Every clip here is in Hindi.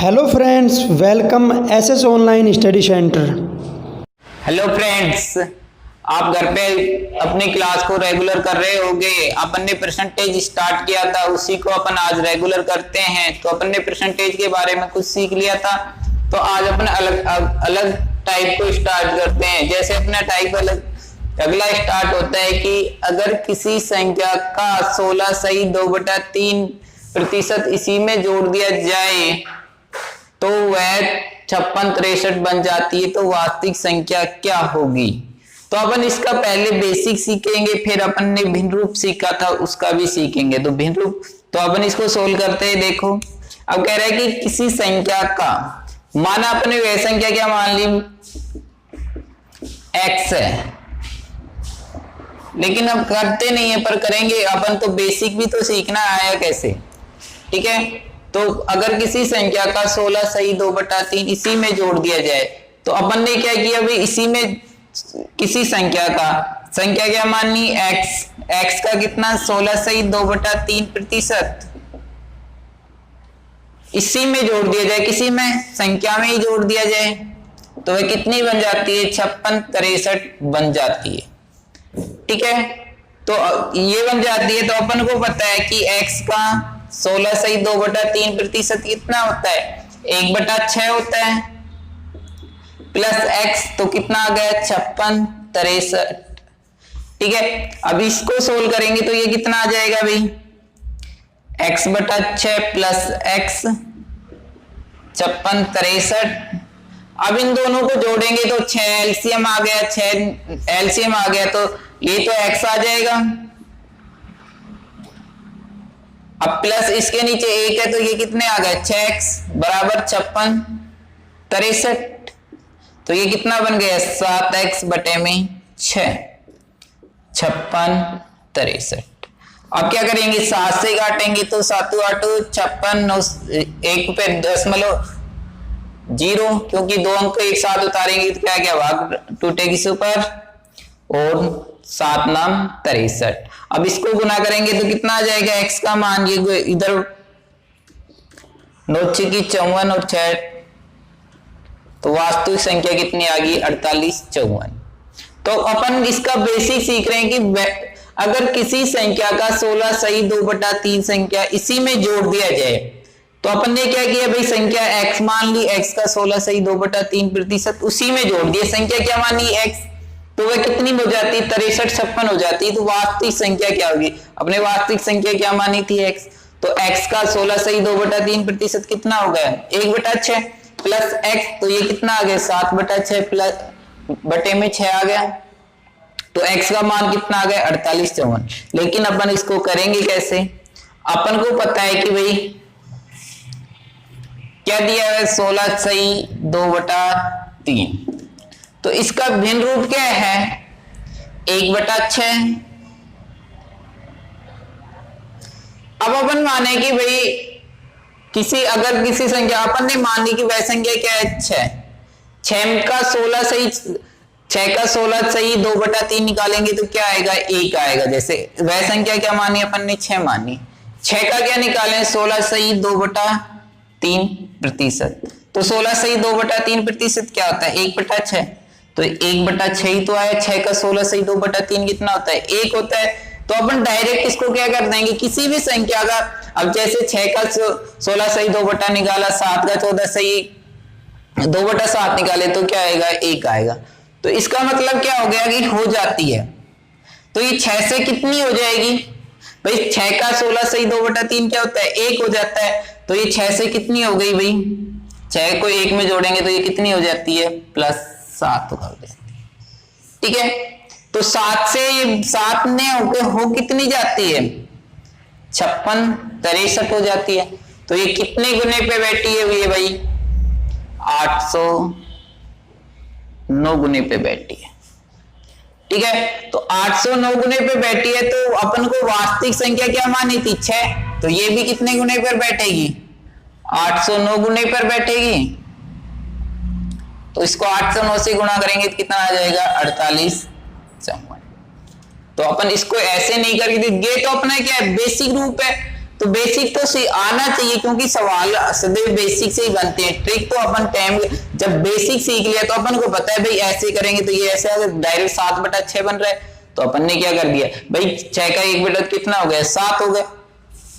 Hello friends, welcome SS online study centre. Hello friends, आप घर पे अपनी क्लास को रेगुलर कर रहे होंगे। अपन ने परसेंटेज स्टार्ट किया था, उसी को अपन आज रेगुलर करते हैं। तो अपन ने परसेंटेज के बारे में कुछ सीख लिया था, तो आज अपन अलग टाइप को स्टार्ट करते हैं। जैसे अपना टाइप अगला स्टार्ट होता है कि अगर किसी संख्या का 16/2/3% इसी में जोड़ दिया जाए तो वह 56 बन जाती है। तो वास्तविक संख्या क्या होगी? तो अपन इसका पहले बेसिक सीखेंगे, फिर अपन ने भिन्न रूप सीखा था उसका भी सीखेंगे। तो भिन्न रूप, तो अपन इसको सोल्व करते हैं। देखो, अब कह रहा है कि किसी संख्या का, माना अपने वह संख्या क्या मान ली x है, लेकिन अब करते नहीं है पर करेंगे अपन। तो बेसिक भी तो सीखना आया कैसे, ठीक है। तो अगर किसी संख्या का 16/2/3 इसी में जोड़ दिया जाए तो अपन ने क्या किया भाई, इसी में किसी संख्या क्या माननी x का कितना 16/2/3% इसी में जोड़ दिया जाए, किसी में संख्या में ही जोड़ दिया जाए तो वह कितनी बन जाती है? 56 बन जाती है, ठीक है। तो ये बन जाती है। तो अपन को पता है कि x का 16/2/3% कितना होता है? 1/6 होता है, प्लस x तो कितना आ गया? 56, ठीक है। अब इसको सोल्व करेंगे तो ये कितना आ जाएगा भाई? x/6 plus x 56। अब इन दोनों को जोड़ेंगे तो 6 एलसीएम आ गया, 6 एलसीएम आ गया तो ये तो x आ जाएगा। अब प्लस इसके नीचे 1 है तो ये कितने आ गए? 6x बराबर 56। तो ये कितना बन गया? 7x/6 56। अब क्या करेंगे? 7 से काटेंगे तो 7 8 56, 1 पे 0, क्योंकि 2 अंक एक साथ उतारेंगे तो क्या भाग टूटेगी सुपर, और 7 नाम 63। अब इसको गुना करेंगे तो कितना आ जाएगा? x का मान, ये इधर 9 की 54 और 6, तो वास्तविक संख्या कितनी आ गई? 48 54। तो अपन इसका बेसिक सीख रहे हैं कि अगर किसी संख्या का 16/2/3 संख्या इसी में जोड़ दिया जाए तो अपन ने क्या किया भाई, संख्या x मान ली, x का 16/2/3% उसी में जोड़ दिया। संख्या क्या मानी? x, तो वह कितनी हो जाती है? 63 56 हो जाती है। तो वास्तविक संख्या क्या होगी? अपने वास्तविक संख्या क्या मानी थी? x, तो x का 16/2/3% कितना हो गया? 1/6 प्लस x, तो ये कितना आ गया? 7/6 प्लस बटे में 6 आ गया, तो x का मान कितना आ गया? 48 54। लेकिन अपन इसको करेंगे कैसे? अपन को पता है कि भाई क्या दिया है? 16/2/3। तो इसका भिन्न रूप क्या है? 1/6। अब अपन माने कि भाई अगर किसी संख्या अपन ने मान ली कि वह संख्या क्या है? 6 का 16/2/3 निकालेंगे तो क्या आएगा? 1 आएगा। जैसे वह संख्या क्या मानी अपन ने? 6 मानी। 6 का क्या निकालें? 16/2/3%। तो 16/2/3% क्या होता है? 1/6। तो 1/6 ही तो आया। 6 का 16/2/3 कितना होता है? 1 होता है। तो अपन डायरेक्ट इसको क्या कर देंगे, किसी भी संख्या का, अब जैसे 6 का 16/2 निकाला, 7 का 14/2/7 निकाले तो क्या आएगा? 1 आएगा। तो इसका मतलब क्या हो गया कि हो जाती है। तो ये 6 से कितनी हो जाएगी भाई? 6 का 16/2/3 क्या होता है? 1 हो जाता है। तो ये 6 से कितनी हो गई भाई? 6 को 1 में जोड़ेंगे तो ये कितनी हो जाती है? +7 हो जाती है, ठीक है। तो 7 से ये 7 ने हो कितनी जाती है? 56 63 हो जाती है। तो ये कितने गुने पे बैठी है ये भाई? 809 गुने पे बैठी है, ठीक है। तो 809 गुने पे बैठी है। तो अपन को वास्तविक संख्या क्या मानी थी? 6। तो ये भी कितने गुने पर बैठेगी? 809 गुने पर बैठेगी। तो इसको 809 से गुणा करेंगे तो कितना आ जाएगा? 48 54। तो अपन इसको ऐसे नहीं करके, ये तो अपना क्या है? बेसिक रूप है। तो बेसिक तो आना चाहिए, क्योंकि सवाल सदैव बेसिक से ही बनते हैं। ट्रिक तो अपन टाइम जब बेसिक सीख लिया तो अपन को पता है भाई ऐसे करेंगे तो ये ऐसे, अगर डायरेक्ट 7/6 बन रहा है तो अपन ने क्या कर दिया भाई, 6 का 1/, कितना हो गया 7 हो गया,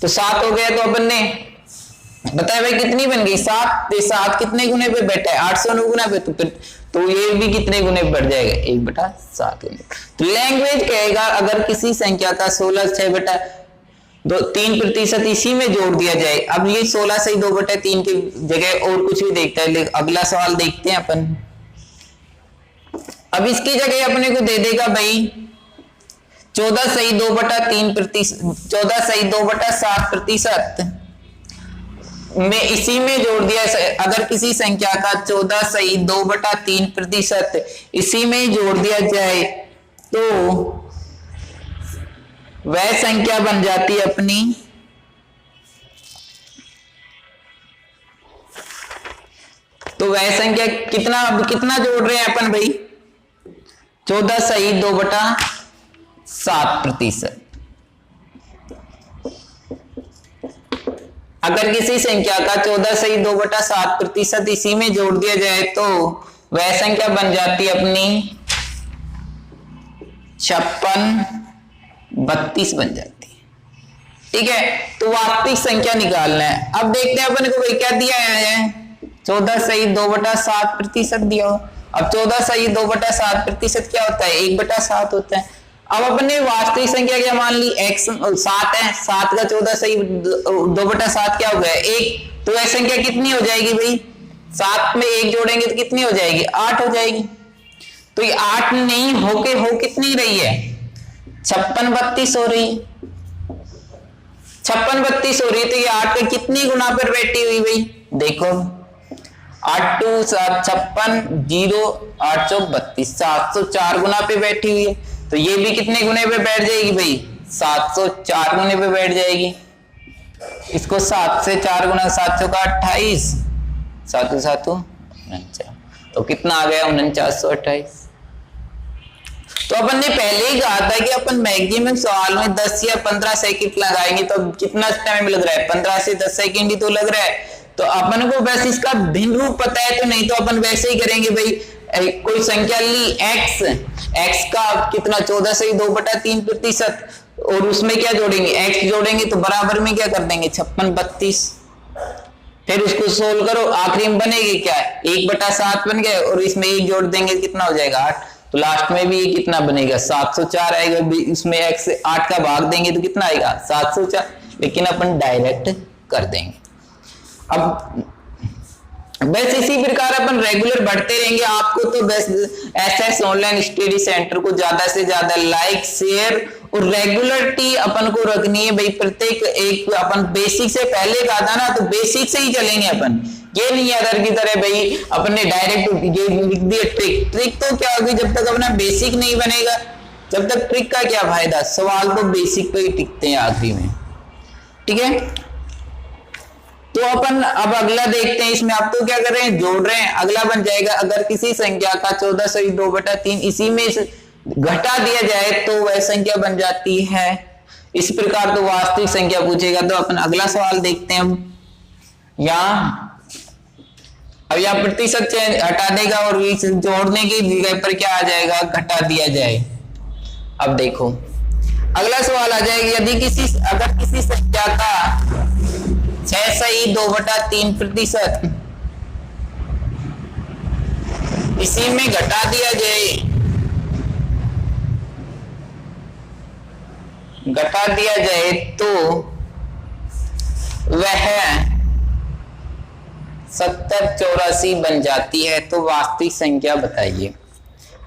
तो 7 हो गया तो अपन ने बताया भाई कितनी बन गई 7, 7 कितने गुने पे बैठा है 809 गुना पे, तो फिर तो ये भी कितने गुने पे बढ़ जाएगा 1/7 गुने। तो लैंग्वेज कहेगा अगर किसी संख्या का 16 6/3% इसी में जोड़ दिया जाए। अब ये 16 से 2/3 की जगह और कुछ भी देखता है, अगला सवाल देखते हैं अपन। अब इसकी जगह अपने को दे देगा भाई 14 सही 2/3%, 14 सही 2/7% में इसी में जोड़ दिया। अगर किसी संख्या का 14 सही 2/3% इसी में जोड़ दिया जाए तो वह संख्या बन जाती है अपनी तो वह संख्या कितना जोड़ रहे हैं अपन भाई 14 सही 2/7%। अगर किसी संख्या का 14 सही 2/7% इसी में जोड़ दिया जाए तो वह संख्या बन जाती है अपनी 5632 बन जाती है। ठीक है, तो वास्तविक संख्या निकालना है। अब देखते हैं अपन को भाई क्या दिया है 14 सही 2/7% दिया हो। अब 14 सही 2/7% क्या होता है 1/7 होता है। अब अपन ने वास्तविक संख्या क्या मान ली x 7 है, 7 का 14 सही 2/7 क्या हो गया 1, तो वह संख्या कितनी हो जाएगी भाई 7 में 1 जोड़ेंगे तो कितनी हो जाएगी 8 हो जाएगी। तो ये 8 नहीं होके हो कितनी रही है 5632 हो रही है, 5632 हो रही है। तो ये 8 के कितनी गुना पर बैठी हुई भाई देखो 8 2 7 56 0 8 चौक 32 704 गुना पे बैठी हुई है। तो ये भी कितने गुने पे बैठ जाएगी भाई 704 गुने पे बैठ जाएगी। इसको 7 से 4 गुना 7 चौका 28 7 7 49, तो कितना आ गया 4928। तो अपन ने पहले ही कहा था कि अपन मैक्सिमम सवाल में 10 या 15 सेकंड लगाएंगे, तो कितना टाइम लग रहा है 15 से 10 सेकंड ही तो लग रहा है। तो अपन को बस इसका भिन्न रूप पता है, तो नहीं तो अपन वैसे ही करेंगे भाई कोई संख्या ली x का कितना 14 से 2/3% और उसमें क्या जोड़ेंगे x जोड़ेंगे तो बराबर में क्या कर देंगे 5632। फिर उसको सोल्व करो, आखिरी में बनेगी क्या 1/7 बन गया और इसमें 1 जोड़ देंगे कितना हो जाएगा 8। तो लास्ट में भी ये कितना बनेगा 704 आएगा, इसमें x 8 का भाग देंगे तो कितना आएगा 704, लेकिन अपन डायरेक्ट कर देंगे। अब बस इसी प्रकार अपन रेगुलर बढ़ते रहेंगे। आपको तो बस एसएस ऑनलाइन स्टडी सेंटर को ज्यादा से ज्यादा लाइक शेयर और रेगुलरिटी अपन को रखनी है भाई। प्रत्येक एक अपन बेसिक से पहले कहा था ना, तो बेसिक से ही चलेंगे अपन। ये नहीं अदर की तरह भाई अपने डायरेक्ट ये लिख दिया ट्रिक तो क्या होगी जब तक अपना बेसिक नहीं बनेगा, जब तक ट्रिक का क्या फायदा। सवाल तो बेसिक पे ही टिकते हैं आखिरी में। ठीक है, तो अपन अब अगला देखते हैं। इसमें आप तो क्या कर रहे हैं जोड़ रहे हैं। अगला बन जाएगा अगर किसी संख्या का 14 से 2/3 इसी में घटा दिया जाए तो वह संख्या बन जाती है इस प्रकार। तो वास्तविक संख्या पूछेगा, तो अपन अगला सवाल देखते हैं। अब यहाँ प्रतिशत हटा देगा और जोड़ने की जगह पर क्या आ जाएगा घटा दिया जाए। अब देखो अगला सवाल आ जाएगा, यदि अगर किसी संख्या का 6 सही 2/3% इसी में घटा दिया जाए तो वह 7084 बन जाती है। तो वास्तविक संख्या बताइए।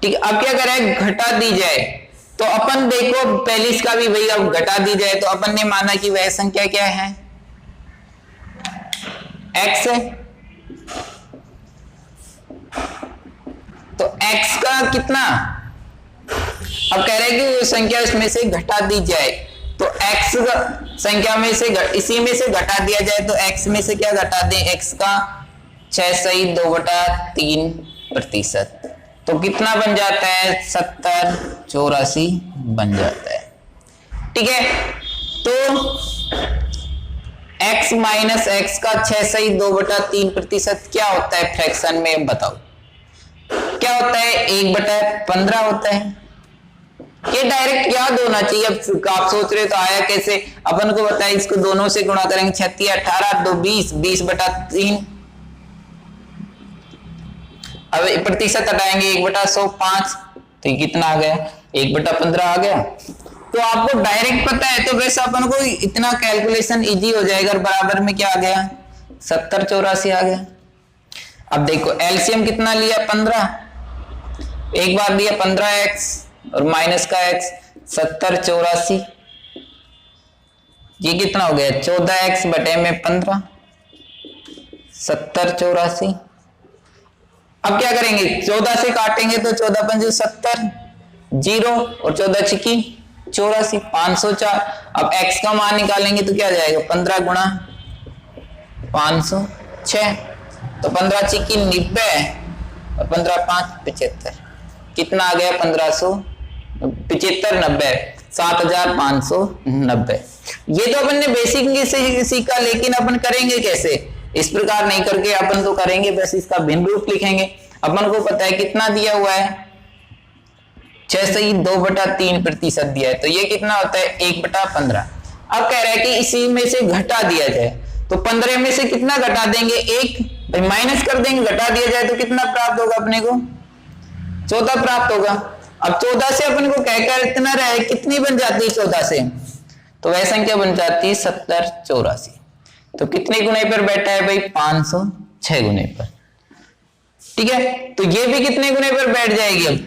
ठीक, अब क्या करें घटा दी जाए, तो अपन देखो पहले इसका भी भाई अब घटा दी जाए, तो अपन ने माना कि वह संख्या क्या है x है। तो x का कितना, अब कह रहे हैं कि संख्या इसमें से घटा दी जाए, तो x संख्या में से इसी में से घटा दिया जाए, तो x में से क्या घटा दें x का 6 सही 2/3%, तो कितना बन जाता है 7084 बन जाता है। ठीक है, तो x माइनस एक्स का 6/2/3% क्या होता है फ्रैक्शन में, बताओ क्या होता है? 1/15 होता है। ये डायरेक्ट याद होना चाहिए। अब आप सोच रहे तो आया कैसे, अपन को बताया इसको दोनों से गुणा करेंगे, 36 18 2 20, 20/3। अब प्रतिशत हटाएंगे 1/100 5, तो ये कितना आ गया? 1/15 आ गया। तो आपको डायरेक्ट पता है तो वैसे अपन को इतना कैलकुलेशन इजी हो जाएगा। बराबर में क्या आ गया? 70 84 आ गया। अब देखो एलसीएम कितना लिया? 15, एक बार दिया 15x और माइनस का x, 70 84, ये कितना हो गया? 14x बटे में 15, 70 84। अब क्या करेंगे? 14 से काटेंगे तो 14 पंजे 70, 0 और 14 छिकी 84, 504। अब x का मान निकालेंगे तो क्या जाएगा? 15 गुणा 506, तो 15 छिकी 90 और 15 5 75, कितना आ गया? 1575 90, 7590। ये तो अपन ने बेसिक से सीखा, लेकिन अपन करेंगे कैसे? इस प्रकार नहीं करके अपन तो करेंगे बस इसका भिन्न रूप लिखेंगे। अपन को पता है कितना दिया हुआ है? 6/2/3% दिया है, तो ये कितना होता है? 1/15। अब कह रहा है कि इसी में से घटा दिया जाए, तो 15 में से कितना घटा देंगे? 1, भाई माइनस कर देंगे, घटा दिया जाए तो कितना प्राप्त होगा अपने को? 14 प्राप्त होगा। अब 14 से अपन को कहकर इतना रहे, कितनी बन जाती है 14 से? तो वह संख्या बन जाती है 70 84। तो कितने गुणे पर बैठा है भाई? 506 गुणे पर। ठीक है, तो ये भी कितने गुणे पर बैठ जाएगी? अब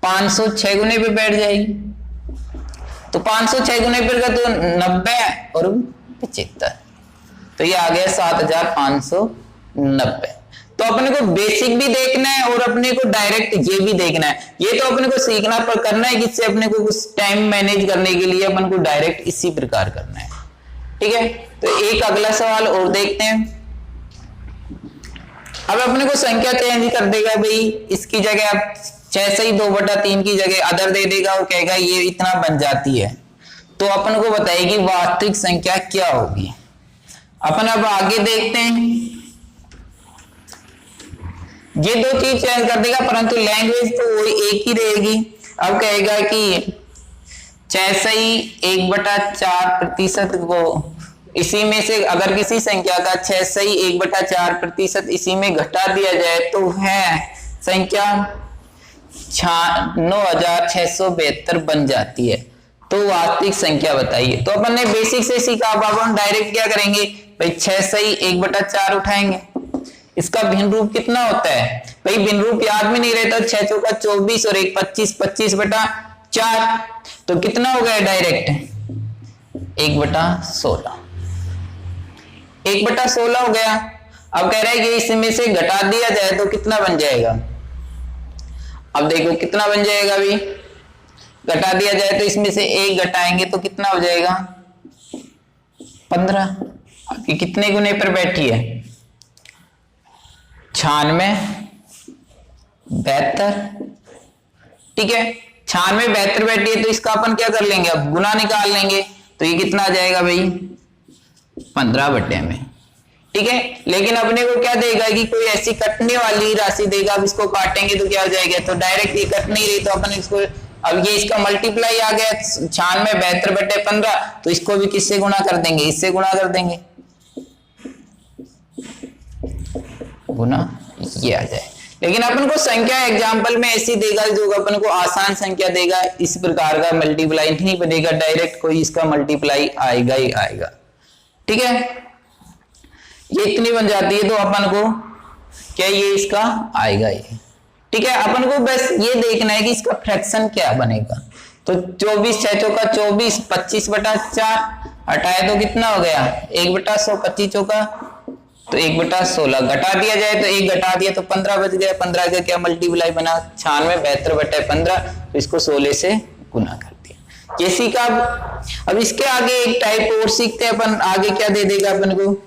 506 गुणे पर बैठ जाएगी। तो 506 गुणे पर का तो 90 और 75, तो ये आ गया 7590। तो अपने को बेसिक भी देखना है और अपने को डायरेक्ट ये भी देखना है। ये तो अपने को सीखना पर करना है, जिससे अपने को कुछ टाइम मैनेज करने के लिए अपन को डायरेक्ट इसी प्रकार करना है। ठीक है, तो एक अगला सवाल और देखते हैं। अब अपने को संख्या चेंज कर देगा भाई, इसकी जगह आप 6/2/3 की जगह अदर दे देगा और कहेगा ये इतना बन जाती है। तो अपन को बताएगी वास्तविक संख्या क्या होगी। अपन अब आगे देखते हैं। ये दो चीज चेंज कर देगा, परंतु लैंग्वेज तो वो एक ही रहेगी। अब कहेगा कि 6/1/4% को इसी में से अगर किसी संख्या का 6/1/4% इसी में घटा दिया जाए तो है संख्या 9672 बन जाती है। तो वास्तविक संख्या बताइए। तो अपन ने बेसिक से सीखा, अब अपन डायरेक्ट क्या करेंगे भाई? 6/1/4 उठाएंगे, इसका भिन्न रूप कितना होता है भाई? भिन्न रूप याद में नहीं रहता, 6 चौका 24 और 1 25, 25/4, तो कितना हो गया डायरेक्ट? 1/16, 1/16 हो गया। अब कह रहा है कि इसमें से घटा दिया जाए तो कितना बन जाएगा? अब देखो कितना बन जाएगा अभी, घटा दिया जाए तो इसमें से 1 घटाएंगे तो कितना हो जाएगा? 15। आपकी कितने गुने पर बैठी है? 96 72। ठीक है, 96 72 बैठी है, तो इसका अपन क्या कर लेंगे? अब गुना निकाल लेंगे, तो ये कितना आ जाएगा भाई? 15 बटे में। ठीक है, लेकिन अपने को क्या देगा कि कोई ऐसी कटने वाली राशि देगा। अब इसको काटेंगे तो क्या हो जाएगा? तो डायरेक्ट ये कट नहीं रही, तो अपन इसको, अब ये इसका मल्टीप्लाई आ गया 96 72 बटे 15, तो इसको भी किससे गुणा कर देंगे? इससे गुणा कर देंगे, गुना ये आ जाए। लेकिन अपन को संख्या एग्जाम्पल में ऐसी देगा जो अपन को आसान संख्या देगा, इस प्रकार का मल्टीप्लाई नहीं बनेगा, डायरेक्ट कोई इसका मल्टीप्लाई आएगा ही आएगा। ठीक है, ये इतनी बन जाती है, तो अपन को क्या ये इसका आएगा ये। ठीक है, अपन को बस ये देखना है कि इसका फ्रैक्शन क्या बनेगा। तो 24 6 चौका 24, 25/4 हटाए तो कितना हो गया? 1/100, 25 चौका तो 1/16, घटा दिया जाए तो 1 घटा दिया तो 15 बच गया। 15 का क्या मल्टीप्लाई बना? 96 72 बटे 15, तो इसको 16 से गुना कर दिया। ये सीखा। अब इसके आगे एक टाइप और सीखते हैं अपन, आगे क्या दे देगा अपन को?